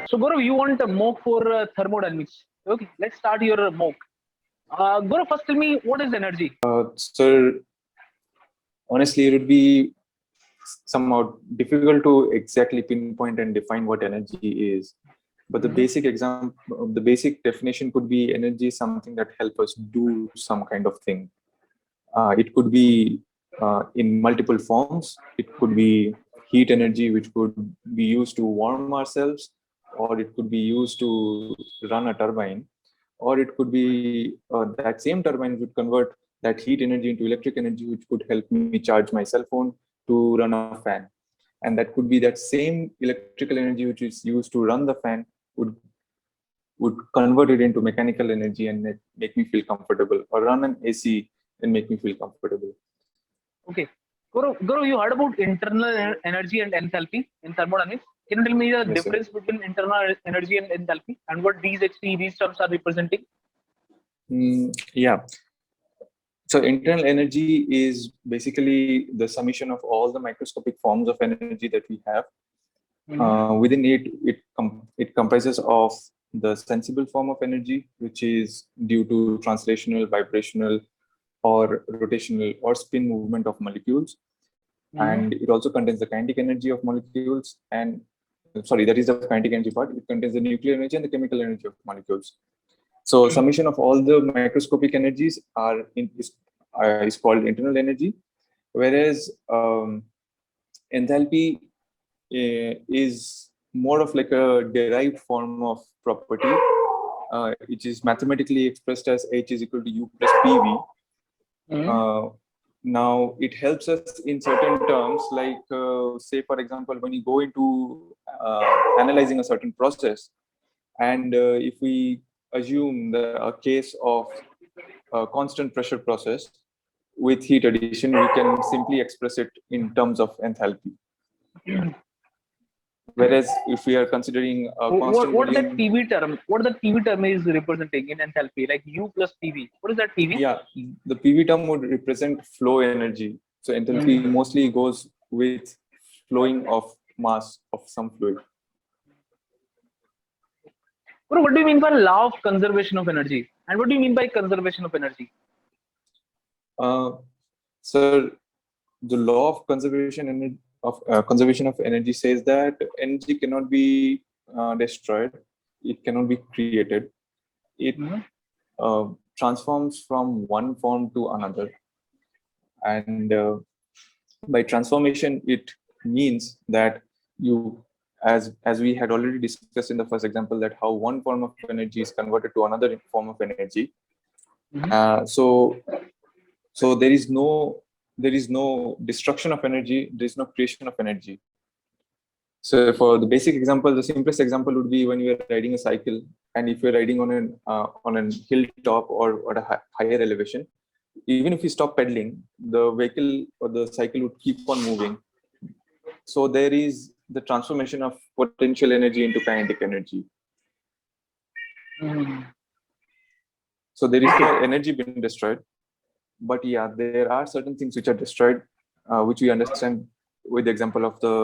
So Gaurav, you want a mock for thermodynamics. Okay, let's start your mock. Gaurav, first tell me what is energy? So honestly, it would be somewhat difficult to exactly pinpoint and define what energy is. But Mhm. the basic definition could be energy is something that helps us do some kind of thing. It could be in multiple forms. It could be heat energy, which could be used to warm ourselves, or it could be used to run a turbine, or it could be that same turbine would convert that heat energy into electric energy, which could help me charge my cell phone to run a fan. And that could be that same electrical energy which is used to run the fan would would convert it into mechanical energy and make me feel comfortable, or run an AC and make me feel comfortable. Okay. Gaurav, you heard about internal energy and enthalpy in thermodynamics. Can you tell me the Yes, sir. difference between internal energy and enthalpy and what these terms are representing? Yeah. So internal energy is basically the summation of all the microscopic forms of energy that we have. Mhm. Within it comprises of the sensible form of energy, which is due to translational, vibrational, or rotational or spin movement of molecules. Mhm. And it also contains the kinetic energy of molecules. And sorry, that is the kinetic energy part. It contains the nuclear energy and the chemical energy of molecules. So summation of all the microscopic energies is called internal energy, whereas enthalpy is more of like a derived form of property, which is mathematically expressed as H is equal to U plus PV. Mhm. Uh, Now, it helps us in certain terms, like say, for example, when you go into analyzing a certain process, and if we assume a case of a constant pressure process with heat addition, we can simply express it in terms of enthalpy. Whereas if we are considering a constant What that volume, PV term? What that PV term is representing in enthalpy? Like U plus PV. What is that PV? yeah, the PV term would represent flow energy. So enthalpy Mhm. mostly goes with flowing of mass of some fluid. Gaurav, what do you mean by law of conservation of energy? And what do you mean by conservation of energy? Uh, so the law of conservation of energy says that energy cannot be destroyed, it cannot be created. It Mhm. uh, transforms from one form to another, and by transformation, it means that you, as we had already discussed in the first example, that how one form of energy is converted to another form of energy. Mhm. So there is no destruction of energy, there is no creation of energy. So for the basic example, the simplest example would be when you are riding a cycle, and if you're riding on a hilltop or a higher elevation, even if you stop pedaling, the vehicle or the cycle would keep on moving. So there is the transformation of potential energy into kinetic energy. Mhm. So there is Okay. no energy being destroyed, but yeah, there are certain things which are destroyed, which we understand with the example of the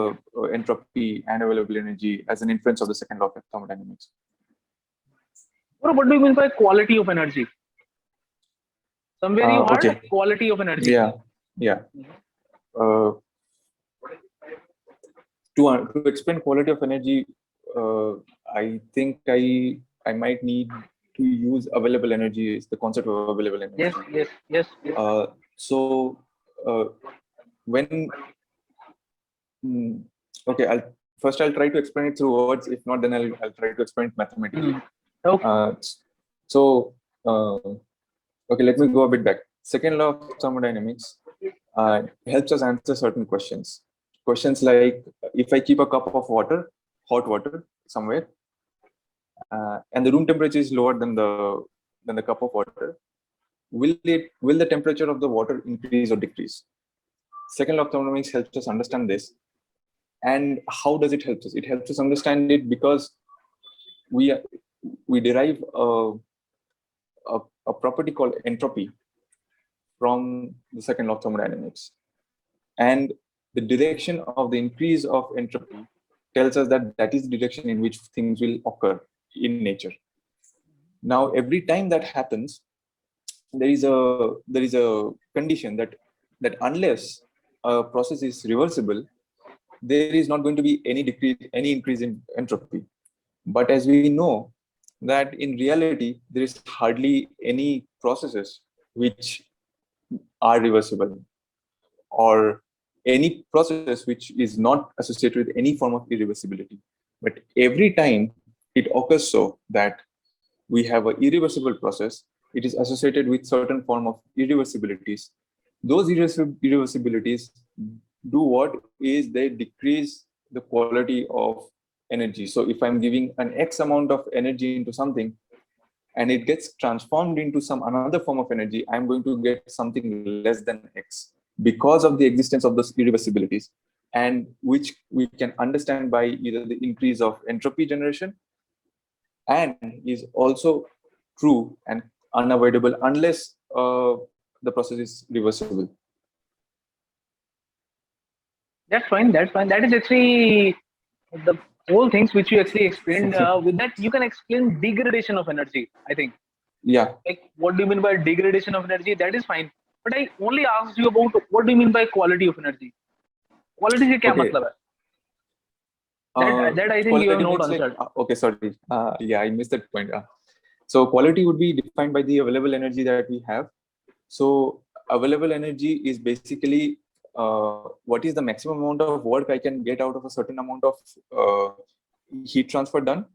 entropy and available energy as an inference of the second law of thermodynamics. Gaurav, what do you mean by quality of energy? Somewhere you heard Okay, quality of energy. yeah, yeah. Uh, to explain quality of energy, uh, I think I might need to use available energy. Is the concept of available Yes, energy. yes, yes, yes. So uh, when okay, I'll try to explain it through words. If not, then I'll try to explain it mathematically. Mhm. Okay. So okay, let me go a bit back. Second law of thermodynamics helps us answer certain questions. Questions like, if I keep a cup of water, hot water somewhere, and the room temperature is lower than the cup of water, will the temperature of the water increase or decrease? Second law of thermodynamics helps us understand this. And how does it help us? It helps us understand it because we we derive a property called entropy from the second law of thermodynamics. And the direction of the increase of entropy tells us that that is the direction in which things will occur in nature. Now, every time that happens, there is a condition that unless a process is reversible, there is not going to be any increase in entropy. But as we know that in reality, there is hardly any processes which are reversible, or any process which is not associated with any form of irreversibility. But every time it occurs so that we have an irreversible process, it is associated with certain form of irreversibilities. Those irreversibilities do what is they decrease the quality of energy. So if I'm giving an X amount of energy into something and it gets transformed into some another form of energy, I'm going to get something less than X because of the existence of those irreversibilities, and which we can understand by either the increase of entropy generation, and is also true and unavoidable unless the process is reversible. That's fine. That's fine. That is actually the whole things which you actually explained. With that, you can explain degradation of energy, I think. Yeah. Like, what do you mean by degradation of energy? That is fine. But I only asked you about what do you mean by quality of energy? Quality से क्या Okay. मतलब है? That I think you have not answered. Okay, sorry. Yeah, I missed that point. So quality would be defined by the available energy that we have. So available energy is basically what is the maximum amount of work I can get out of a certain amount of heat transfer done.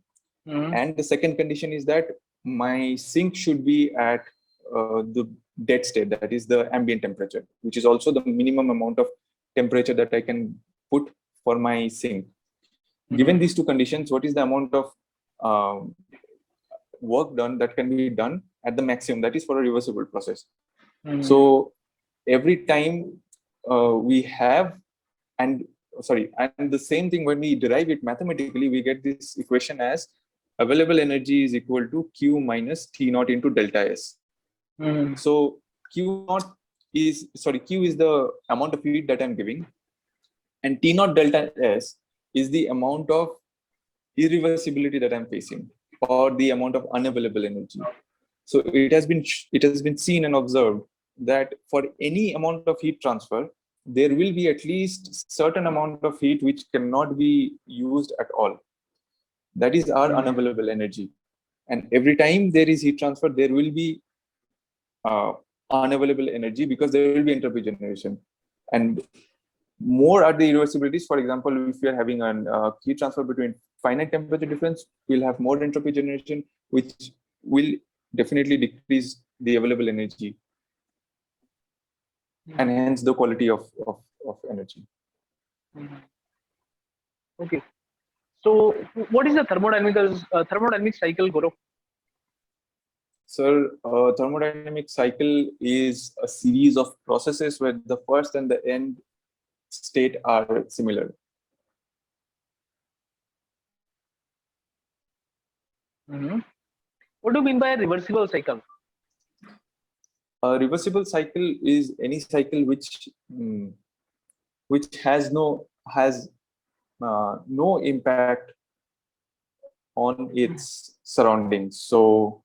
Mm-hmm. And the second condition is that my sink should be at the dead state, that is the ambient temperature, which is also the minimum amount of temperature that I can put for my sink. Given these two conditions, what is the amount of work done that can be done at the maximum, that is for a reversible process. So every time we have, and the same thing when we derive it mathematically, we get this equation as available energy is equal to Q minus T naught into delta S. So Q is the amount of heat that I'm giving, and T naught delta S is the amount of irreversibility that I'm facing, or the amount of unavailable energy. So it has been seen and observed that for any amount of heat transfer, there will be at least certain amount of heat which cannot be used at all. That is our unavailable energy. And every time there is heat transfer, there will be unavailable energy because there will be entropy generation. And more are the irreversibilities. For example, if we are having a heat transfer between finite temperature difference, we'll have more entropy generation, which will definitely decrease the available energy, and hence the quality of energy. Okay. So what is the thermodynamic cycle, Gaurav? Sir, thermodynamic cycle is a series of processes where the first and the end state are similar. What do you mean by a reversible cycle? A reversible cycle is any cycle which has no impact on its surroundings. So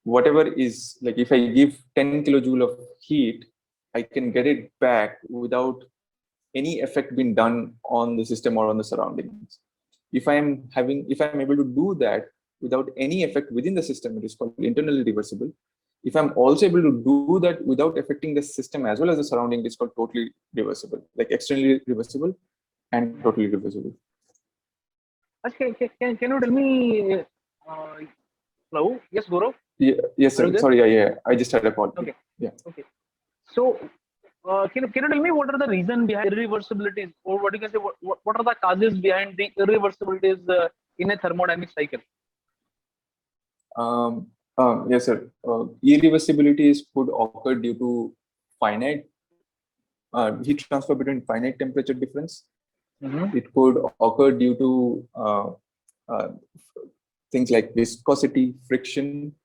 whatever is, like, if I give 10 kilojoule of heat, I can get it back without any effect being done on the system or on the surroundings. If I'm able to do that without any effect within the system, it is called internally reversible. If I'm also able to do that without affecting the system as well as the surrounding, it's called totally reversible, like externally reversible and totally reversible. Okay, can you tell me, hello? Yes, Gaurav? Yes, sir. Sorry, yeah. I just had a call. Okay. Yeah. Okay. So, can you tell me what are the reasons behind irreversibilities, or what you can say, what are the causes behind the irreversibilities in a thermodynamic cycle? Yes, sir. Irreversibilities could occur due to finite heat transfer between finite temperature difference. It could occur due to things like viscosity, friction.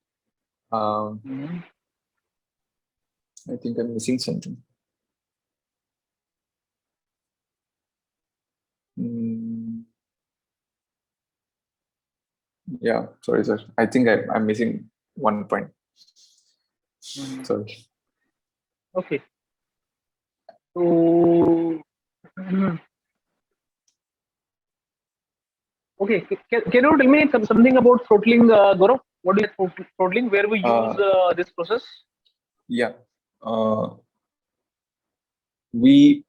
I think I'm missing something. Yeah, sorry, sir. I think I'm missing one point. Sorry. Okay. So, okay. Can you tell me something about throttling, Gaurav? What is throttling? Where we use this process? Yeah. We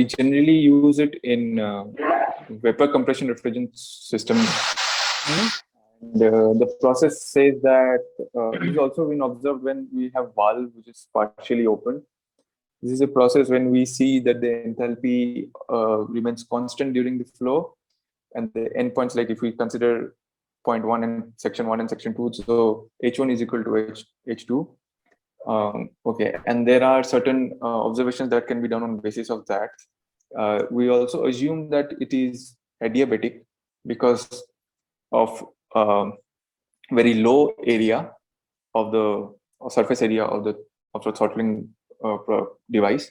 generally use it in vapor compression refrigerant system. And, the process says that this is also been observed when we have valve which is partially open. This is a process when we see that the enthalpy remains constant during the flow, and the endpoints, like if we consider point one and section 1 and section 2, so H1 is equal to H2. Okay, and there are certain observations that can be done on basis of that. We also assume that it is adiabatic because of very low area of the surface area of the throttling device,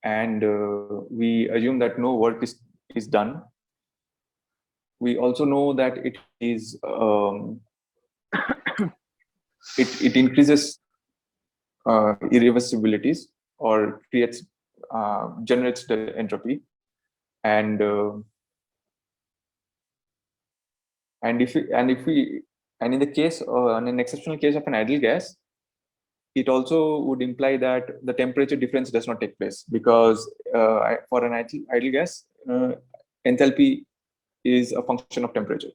and we assume that no work is done. We also know that it is it increases irreversibilities or creates generates the entropy, and if we and in the case in an exceptional case of an idle gas, it also would imply that the temperature difference does not take place, because for an idle gas, enthalpy is a function of temperature.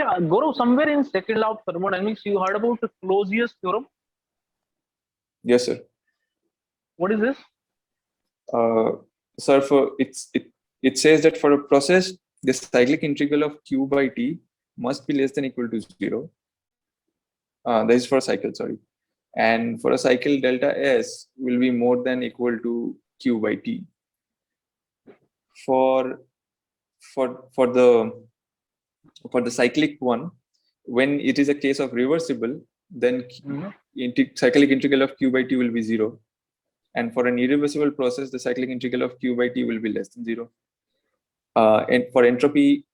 Gaurav, somewhere in second law of thermodynamics, you heard about the Clausius theorem. Yes, sir. What is this? Sir, it says that for a process, the cyclic integral of Q by T must be less than equal to 0. That is for a cycle, sorry. And for a cycle, delta S will be more than equal to Q by T. For the cyclic one, when it is a case of reversible, then cyclic integral of Q by T will be 0. And for an irreversible process, the cyclic integral of Q by T will be less than 0. And for entropy,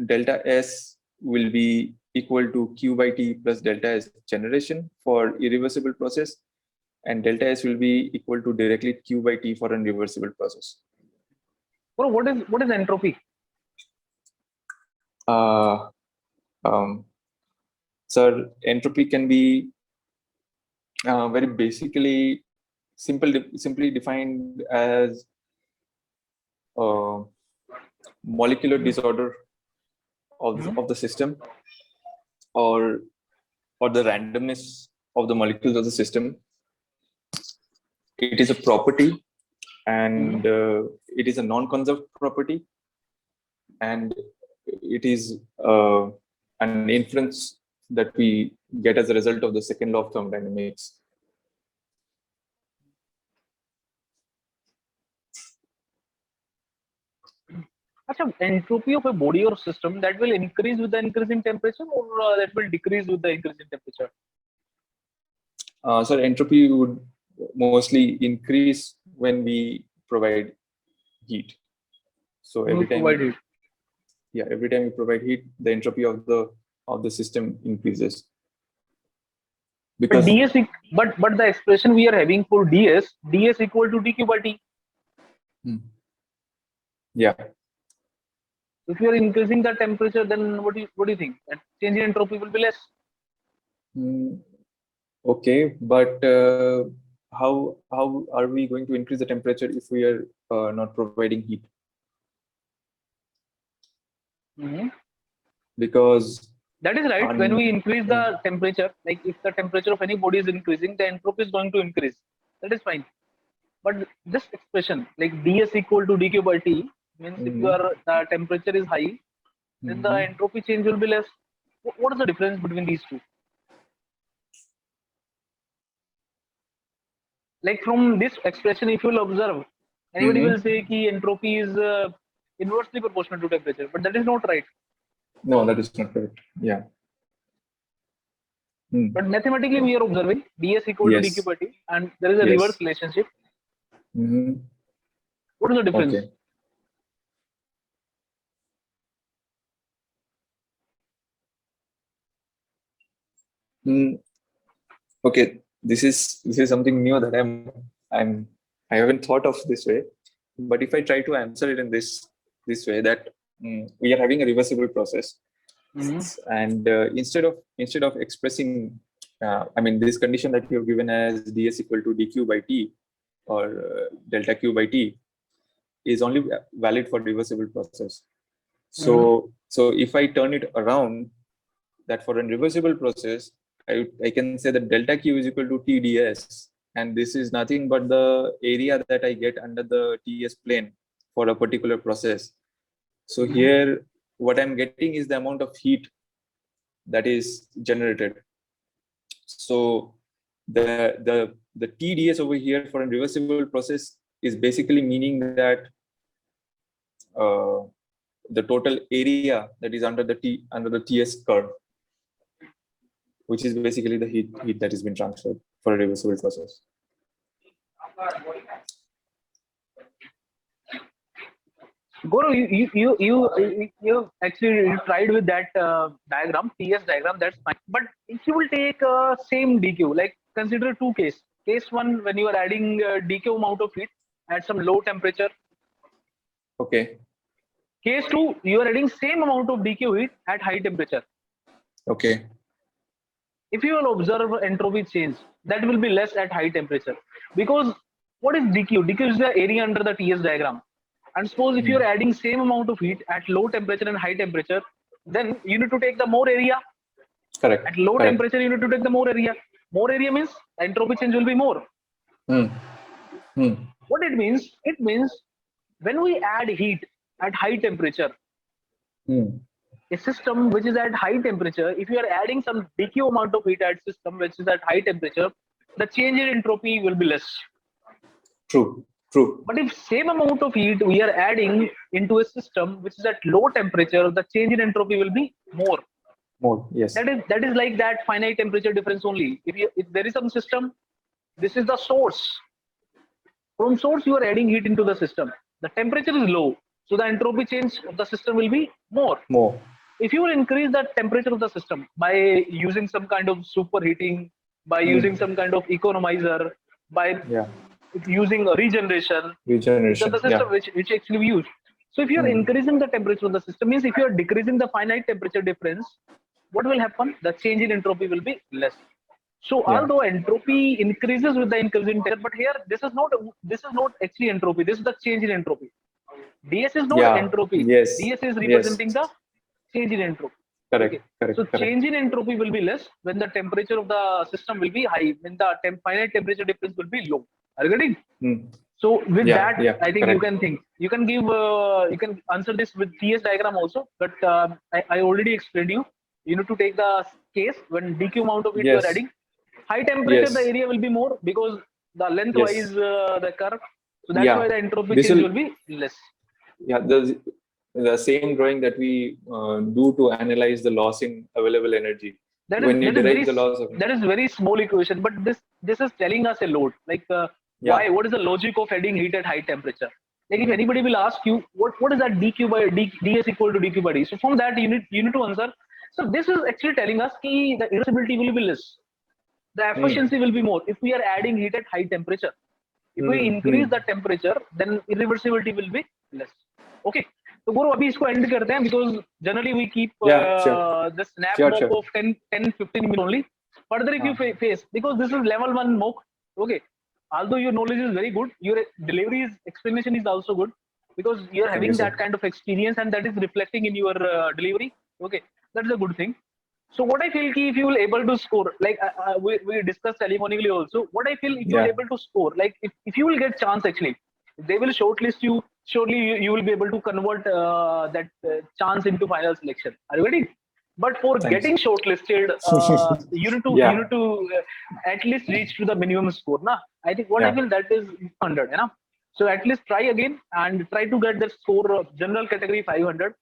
delta S will be equal to Q by T plus delta S generation for irreversible process, and delta S will be equal to directly Q by T for a reversible process. Well, what is entropy? Sir, entropy can be very basically simply defined as molecular disorder of the system, or the randomness of the molecules of the system. It is a property, and it is a non-conserved property, and it is an inference that we get as a result of the second law of thermodynamics. Entropy of a body or system, that will increase with the increase in temperature, or that will decrease with the increase in temperature? So entropy would mostly increase when we provide heat. So every time we provide heat, the entropy of the system increases. Because but the expression we are having for ds equal to dq by t. Yeah. If you are increasing the temperature, then what do you think? That change in entropy will be less. Okay, but how are we going to increase the temperature if we are not providing heat? Because that is right. When we increase the temperature, like if the temperature of any body is increasing, the entropy is going to increase. That is fine. But this expression, like ds equal to dq by t, means if the temperature is high, then the entropy change will be less. What is the difference between these two? Like from this expression, if you will observe, anybody will say that entropy is inversely proportional to temperature, but that is not right. No, that is not correct. Yeah. But mathematically, we are observing ds equal to dq by t, and there is a reverse relationship. What is the difference? Okay. Mm, okay, this is something new that I haven't thought of this way. But if I try to answer it in this way, that we are having a reversible process, Hmm. and instead of expressing, I mean, this condition that you have given as ds equal to dq by t, or delta q by t, is only valid for reversible process. Hmm. So if I turn it around, that for a reversible process, I can say that delta q is equal to TdS, and this is nothing but the area that I get under the TS plane for a particular process. So Hmm. here, what I'm getting is the amount of heat that is generated. So the TdS over here for a reversible process is basically meaning that uh, the total area that is under the TS curve, which is basically the heat that has been transferred for a reversible process. Guru, you actually tried with that diagram, TS diagram. That's fine. But if you will take same DQ, like consider two case. Case one, when you are adding DQ amount of heat at some low temperature. Okay. Case two, you are adding same amount of DQ heat at high temperature. Okay. If you will observe entropy change, that will be less at high temperature. Because what is DQ? DQ is the area under the TS diagram. And suppose if you are adding same amount of heat at low temperature and high temperature, then you need to take the more area. Correct. At low Correct. temperature, you need to take the more area. More area means entropy change will be more. Hmm. Hmm. What it means? It means when we add heat at high temperature, Hmm. a system which is at high temperature, if you are adding some DQ amount of heat at system which is at high temperature, the change in entropy will be less. True. True. But if same amount of heat we are adding into a system which is at low temperature, the change in entropy will be more. More. Yes. That is like that finite temperature difference only. If there is some system, this is the source. From source you are adding heat into the system. The temperature is low, so the entropy change of the system will be more. More. If you will increase the temperature of the system by using some kind of superheating, by Hmm. using some kind of economizer, by Yeah. using a regeneration, these are Regeneration. the system Yeah. which actually we use. So if you are Hmm. increasing the temperature of the system, means if you are decreasing the finite temperature difference, what will happen? The change in entropy will be less. So Yeah. although entropy increases with the increase in temperature, but here this is not actually entropy. This is the change in entropy. DS is not Yeah. entropy. Yes. DS is Yes. representing the change in entropy. Okay. Correct. So Correct. Correct. change in entropy will be less when the temperature of the system will be high, when the finite temperature difference will be low. Are you getting? Hmm. So with Yeah. that, Yeah. I think you Correct. can think. You can give. You can answer this with TS diagram also. But I already explained you. You need to take the case when DQ amount of heat you are Yes. adding. High temperature, the Yes. area will be more because the Yes. lengthwise the curve. So that's why Yeah. the entropy This change will. will be less. Yeah. The same drawing that we do to analyze the loss in available energy. That is When you that is derive very the loss of. that is very small equation, but this is telling us a lot. Like why? Yeah. What is the logic of adding heat at high temperature? Like if Hmm. anybody will ask you what is that dq by ds equal to dq by d, so from that you need to answer. So this is actually telling us ki the irreversibility will be less, the Hmm. efficiency will be more if we are adding heat at high temperature. If we Hmm. increase Hmm. the temperature, then irreversibility will be less. Okay. तो गुरु अभी इसको end करते हैं because generally we keep Yeah. Sure. the snap Sure. mock Sure. of 10-15 minutes only. Further if you face, because this is level 1 mock, okay, although your knowledge is very good, your delivery explanation is also good because you're Thank you, having sir. that kind of experience and that is reflecting in your delivery. Okay, that's a good thing. So what I feel ki if you will able to score, like we discussed telefonically also, what I feel if you will Yeah. able to score, like if you will get chance actually, they will shortlist you. Surely you will be able to convert that chance into final selection. Are you ready? But for Thanks. getting shortlisted, Yeah. you need to at least reach to the minimum score. Na? I think what I Yeah. feel that is 100. You know? So at least try again and try to get the score of general category 500.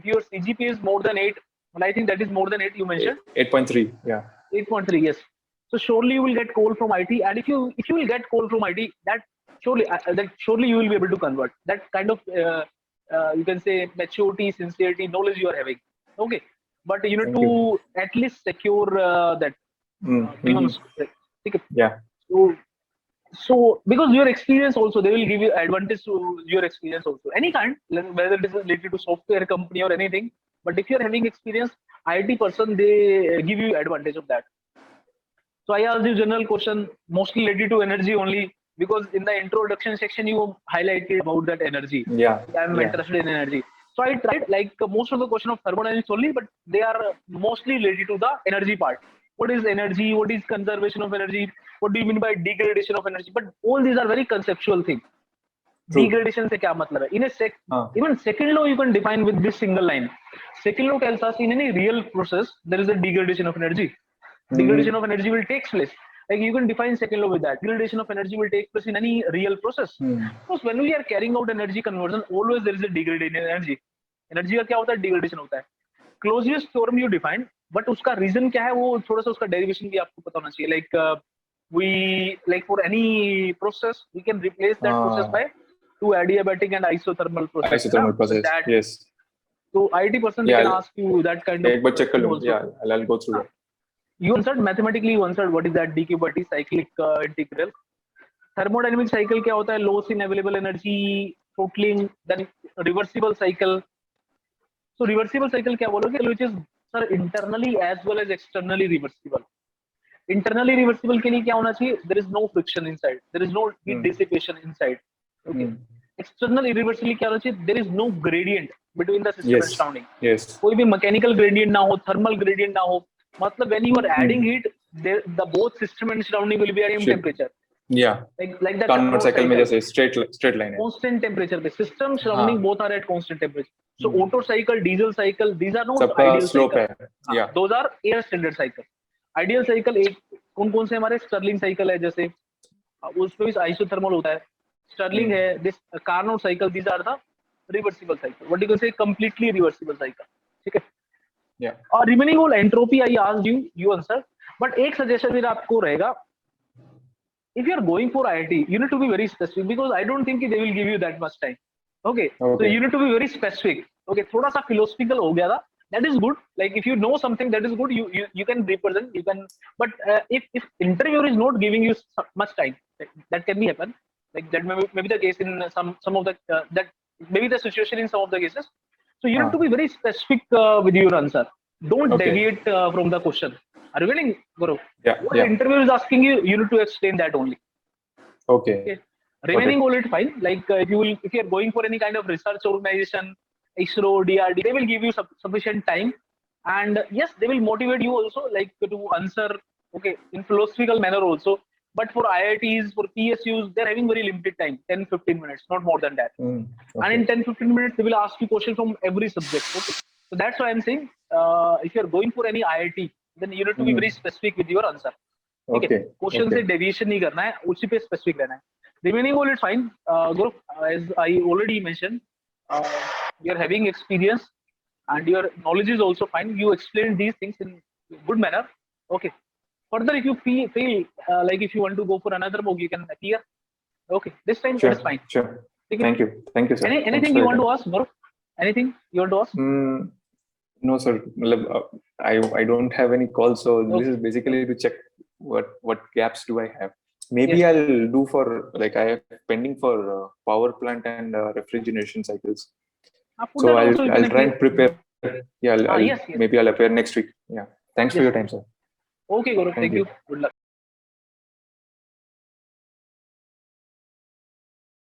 If your CGPA is more than 8, well, I think that is more than 8 you mentioned. 8.3. Yeah. 8.3, yes. So surely you will get call from IT, and if you will get call from IT, that surely you will be able to convert that kind of you can say maturity, sincerity, knowledge you are having. Okay, but you need Thank you. to at least secure that. 3 months. ठीक है. Yeah. So because your experience also, they will give you advantage to your experience also, any kind, whether it is related to software company or anything. But if you're having experience, IT person, they give you advantage of that. So I asked you general question, mostly related to energy only, because in the introduction section you highlighted about that energy. Yeah. I'm interested in energy. So I tried like most of the question of thermodynamics only, but they are mostly related to the energy part. What is energy? What is conservation of energy? What do you mean by degradation of energy? But all these are very conceptual things. True. Degradation से क्या मतलब है? In a even second law you can define with this single line. Second law tells us in any real process there is a degradation of energy. Degradation of energy will take place. Like you can define second law with that. Degradation of energy will take place in any real process. Because when we are carrying out energy conversion, always there is a degradation in energy. Energy का क्या होता है? Degradation होता है. Closest theorem you define, but उसका reason क्या है? वो थोड़ा सा उसका derivation भी आपको पता होना चाहिए. Like we like for any process we can replace that process by two adiabatic and isothermal process. Isothermal process. That, yes. So IT person they can ask you that kind of. एक बार check कर लूँ. Yeah, I'll go through that. You answered mathematically. You answered what is that dq by t cyclic integral. Thermodynamic cycle क्या होता है? Loss in available energy, throttling, then reversible cycle. So reversible cycle क्या बोलोगे? Which is sir internally as well as externally reversible. Internally reversible के लिए क्या होना चाहिए? There is no friction inside. There is no heat dissipation inside. Okay. External irreversibly क्या होना चाहिए? There is no gradient between the system and surrounding. Yes. कोई भी mechanical gradient ना हो, thermal gradient ना हो. मतलब when you are adding heat, the both system and surrounding will be at same temperature. Yeah. Like that. Carnot cycle में जैसे straight line है. Constant temperature पे. System surrounding both are at constant temperature. So Otto cycle, diesel cycle, these are not ideal slope cycle. है. Yeah. Those are air standard cycle. Ideal cycle एक कौन-कौन से हमारे Stirling cycle है जैसे उसपे भी isothermal होता है. Stirling है, this Carnot cycle, these are the reversible cycle. What you can say completely reversible cycle. ठीक है? Yeah. और remaining whole entropy I asked you, you answered. But एक suggestion मेरा आपको रहेगा. If you are going for IIT, you need to be very specific because I don't think they will give you that much time. Okay. So you need to be very specific. Okay. थोड़ा सा philosophical हो गया था. That is good. Like if you know something that is good, you can represent. You can. But if interviewer is not giving you much time, that can be happen. Like that may be the case in some of the that maybe the situation in some of the cases. So you have to be very specific with your answer. Don't deviate from the question. Are you getting, Guru? Yeah. What the interviewer is asking you, you need to explain that only. Okay. Remaining all it fine. Like if you are going for any kind of research organization, ISRO, DRD, they will give you sufficient time, and yes, they will motivate you also, like to answer in philosophical manner also. But for IITs, for PSUs, they're having very limited time, 10-15 minutes, not more than that. And in 10-15 minutes, they will ask you questions from every subject. Okay. So that's why I'm saying, if you're going for any IIT, then you need to be very specific with your answer. Okay. Question से deviation नहीं करना है, उसी पे specific रहना है. Remaining all is fine. Guru, as I already mentioned, you're having experience and your knowledge is also fine. You explained these things in good manner. Okay. Further, if you feel like if you want to go for another book, you can appear. Okay. This time it is fine. Sure. Thank you. Thank you, sir. Anything you want to ask, Guru? Anything you want to ask? No, sir. I don't have any calls, so this is basically to check what gaps do I have. Maybe I'll do for like I have pending for power plant and refrigeration cycles. So I'll try and prepare. Yeah, maybe I'll appear next week. Yeah. Thanks for your time, sir. Okay, Guru. Thank you. Good luck.